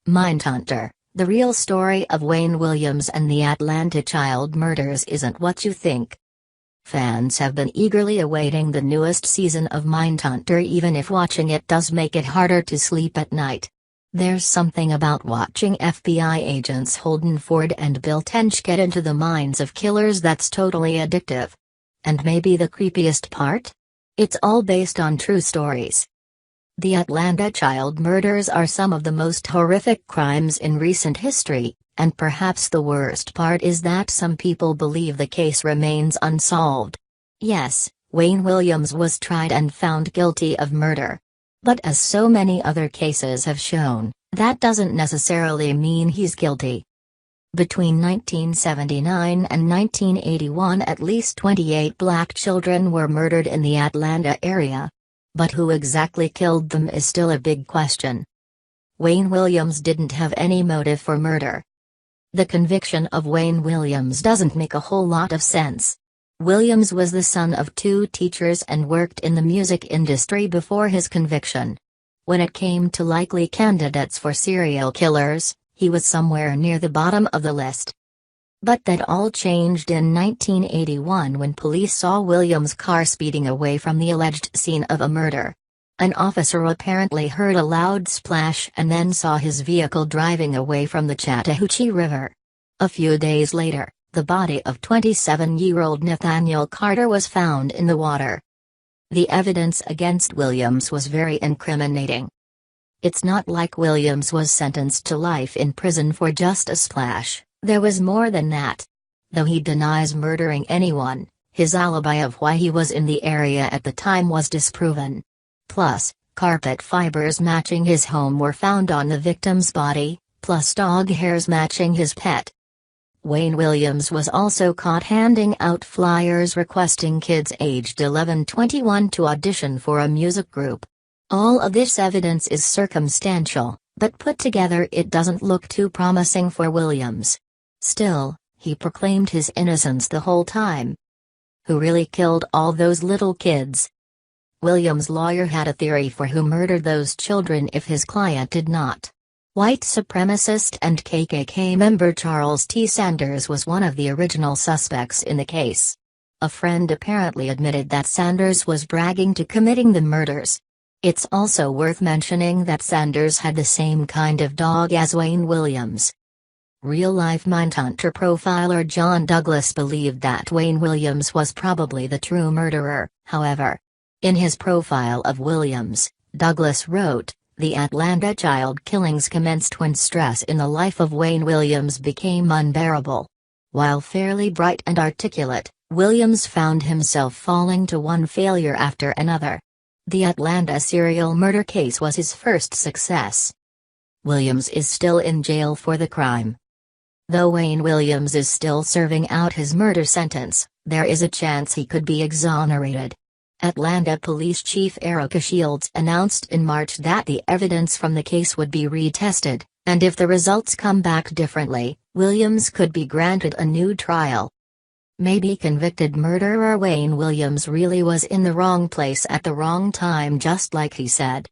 Mindhunter, the real story of Wayne Williams and the Atlanta child murders isn't what you think. Fans have been eagerly awaiting the newest season of Mindhunter, even if watching it does make it harder to sleep at night. There's something about watching FBI agents Holden, Ford and Bill Tench get into the minds of killers that's totally addictive. And maybe the creepiest part? It's all based on true stories. The Atlanta child murders are some of the most horrific crimes in recent history, and perhaps the worst part is that some people believe the case remains unsolved. Yes, Wayne Williams was tried and found guilty of murder. But as so many other cases have shown, that doesn't necessarily mean he's guilty. Between 1979 and 1981, at least 28 black children were murdered in the Atlanta area. But who exactly killed them is still a big question. Wayne Williams didn't have any motive for murder. The conviction of Wayne Williams doesn't make a whole lot of sense. Williams was the son of two teachers and worked in the music industry before his conviction. When it came to likely candidates for serial killers, he was somewhere near the bottom of the list. But that all changed in 1981 when police saw Williams' car speeding away from the alleged scene of a murder. An officer apparently heard a loud splash and then saw his vehicle driving away from the Chattahoochee River. A few days later, the body of 27-year-old Nathaniel Carter was found in the water. The evidence against Williams was very incriminating. It's not like Williams was sentenced to life in prison for just a splash. There was more than that. Though he denies murdering anyone, his alibi of why he was in the area at the time was disproven. Plus, carpet fibers matching his home were found on the victim's body, plus dog hairs matching his pet. Wayne Williams was also caught handing out flyers requesting kids aged 11-21 to audition for a music group. All of this evidence is circumstantial, but put together it doesn't look too promising for Williams. Still, he proclaimed his innocence the whole time. Who really killed all those little kids? Williams' lawyer had a theory for who murdered those children if his client did not. White supremacist and KKK member Charles T. Sanders was one of the original suspects in the case. A friend apparently admitted that Sanders was bragging to committing the murders. It's also worth mentioning that Sanders had the same kind of dog as Wayne Williams. Real-life Mindhunter profiler John Douglas believed that Wayne Williams was probably the true murderer, however. In his profile of Williams, Douglas wrote, "The Atlanta child killings commenced when stress in the life of Wayne Williams became unbearable." While fairly bright and articulate, Williams found himself falling to one failure after another. The Atlanta serial murder case was his first success. Williams is still in jail for the crime. Though Wayne Williams is still serving out his murder sentence, there is a chance he could be exonerated. Atlanta Police Chief Erica Shields announced in March that the evidence from the case would be retested, and if the results come back differently, Williams could be granted a new trial. Maybe convicted murderer Wayne Williams really was in the wrong place at the wrong time, just like he said.